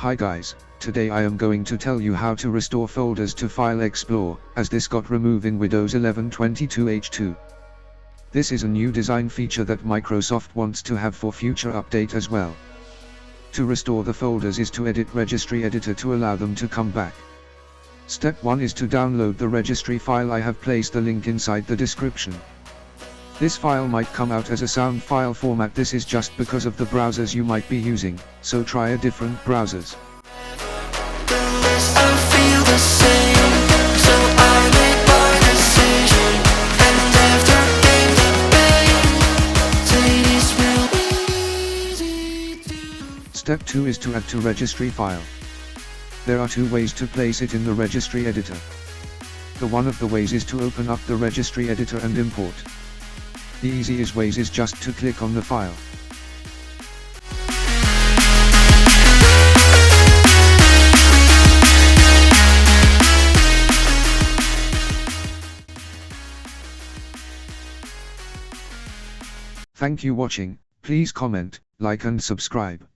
Hi guys, today I am going to tell you how to restore folders to File Explorer, as this got removed in Windows 11 22H2. This is a new design feature that Microsoft wants to have for future update as well. To restore the folders is to edit Registry Editor to allow them to come back. Step 1 is to download the registry file. I have placed the link inside the description. This file might come out as a sound file format. This is just because of the browsers you might be using, so try a different browsers. Step 2 is to add to registry file. There are two ways to place it in the registry editor. One of the ways is to open up the registry editor and import. The easiest ways is just to click on the file. Thank you watching. Please comment, like and subscribe.